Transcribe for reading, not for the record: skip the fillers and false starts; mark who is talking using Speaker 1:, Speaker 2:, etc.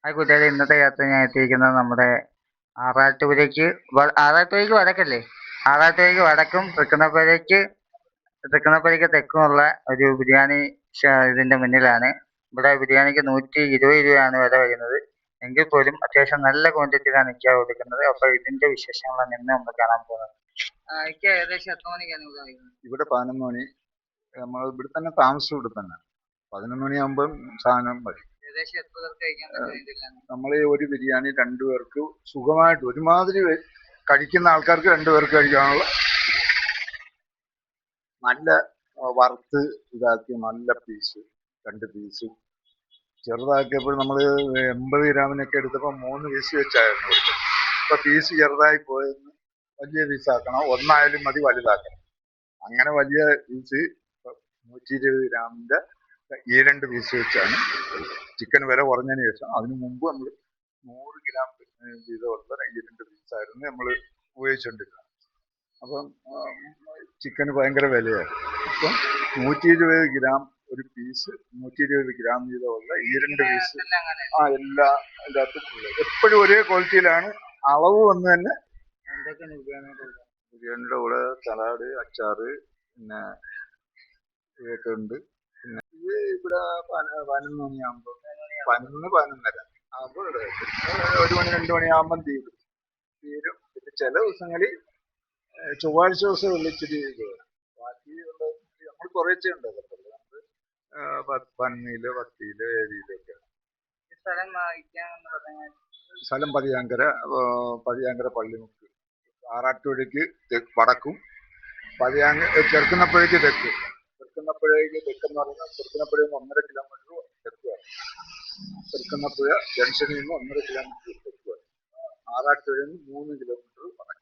Speaker 1: ആ കൂട്ടുകാരെ, ഇന്നത്തെ യാത്ര ഞാൻ എത്തിയിരിക്കുന്നത് നമ്മുടെ ആറാട്ടുപുഴയ്ക്ക് വടക്കല്ലേ? ആറാട്ടുപുഴയ്ക്ക് വടക്കും തൃക്കുന്നപ്പുഴയ്ക്ക് തെക്കുമുള്ള ഒരു ബിരിയാണി ഇതിന്റെ മുന്നിലാണ്. ഇവിടെ ബിരിയാണിക്ക് 120 രൂപയാണ് വില വരുന്നത്. എങ്കിൽ പോലും അത്യാവശ്യം നല്ല ക്വാണ്ടിറ്റിയിലാണ് ഇക്ക കൊടുക്കുന്നത്. അപ്പൊ ഇതിന്റെ വിശേഷങ്ങളാണ് ഇന്ന് നമ്മൾ കാണാൻ പോകുന്നത്. ഇക്ക ഏകദേശം എത്ര മണിക്കാണ് ഇവിടെ വരുന്നത്?
Speaker 2: ഇവിടെ 11 മണി. നമ്മൾ ഇവിടെ തന്നെ താമസം ഇവിടെ തന്നെ. 11 മണിയാകുമ്പോൾ സാധനം വരും.
Speaker 1: ഏകദേശം എത്ര പേർക്ക് കഴിക്കാൻ പറ്റും?
Speaker 2: നമ്മൾ ഒരു ബിരിയാണി 2 പേർക്ക് സുഖമായിട്ട് ഒരുമാതിരി കഴിക്കുന്ന ആൾക്കാർക്ക് 2 പേർക്ക് കഴിക്കാനുള്ള നല്ല വറുത്ത് ഇതാക്കി നല്ല പീസ് 2 പീസ് ചെറുതാക്കിയപ്പോൾ നമ്മൾ 80 ഗ്രാമിനൊക്കെ എടുത്തപ്പോൾ 3 പീസ് വെച്ചായിരുന്നു കൊടുത്തത്. ഇപ്പൊ പീസ് ചെറുതായി പോയെന്ന് വലിയ പീസാക്കണം, ഒന്നായാലും മതി വലുതാക്കണം. അങ്ങനെ വലിയ പീസ് 120 ഗ്രാമിന്റെ ഈ 2 പീസ് വെച്ചാണ്. ചിക്കൻ വില കുറഞ്ഞതിന് ശേഷം അതിനു മുമ്പ് നമ്മൾ 100 ഗ്രാം വീതമുള്ള ഈ 2 പീസായിരുന്നു നമ്മൾ ഉപയോഗിച്ചുകൊണ്ടിരുന്നത്. അപ്പം ചിക്കന് ഭയങ്കര വിലയായിരുന്നു. അപ്പം 120 ഗ്രാം ഒരു പീസ്, 120 ഗ്രാം വീതമുള്ള ഈ 2 പീസ് എല്ലാ ഇതിനകത്തും എപ്പോഴും ഒരേ ക്വാളിറ്റിയിലാണ്. അളവ് വന്ന് തന്നെ. ബിരിയാണിയുടെ കൂടെ സലാഡ്, അച്ചാറ്, പിന്നെ ഇതൊക്കെ ഉണ്ട്. പിന്നെ ഇത് ഇവിടെ 11 മണിയാകുമ്പോൾ 11 ആകുമ്പോൾ 1 മണി 2 മണിയാകുമ്പം തീരും. പിന്നെ ചില ദിവസങ്ങളിൽ ചൊവ്വാഴ്ച ദിവസം വെള്ളിച്ചിരി ബാക്കി നമ്മൾ കുറേശ്ശേ ഉണ്ട്. പന്നിയില്, പത്തിയില്, ഏരിയിലൊക്കെ. സ്ഥലം പതിയാങ്കര പള്ളിമുക്ക്. ആറാട്ടുപുഴയ്ക്ക് വടക്കും, ചെറുക്കുന്നപ്പുഴയ്ക്ക് തെക്ക്. ചെറുക്കുന്നപ്പുഴയ്ക്ക് തെക്കെന്ന് പറഞ്ഞാൽ ചെറുക്കുന്നപ്പുഴയിൽ നിന്ന് 1.5 കിലോമീറ്റർ തെക്കുവാണ്. ചെറുക്കുന്നപ്പുഴ ജംഗ്ഷനിൽ നിന്ന് 1.5 കിലോമീറ്റർ തെക്കുവാണ്. ആറാട്ടുപുഴയിൽ നിന്ന് 3 കിലോമീറ്റർ വടക്ക്.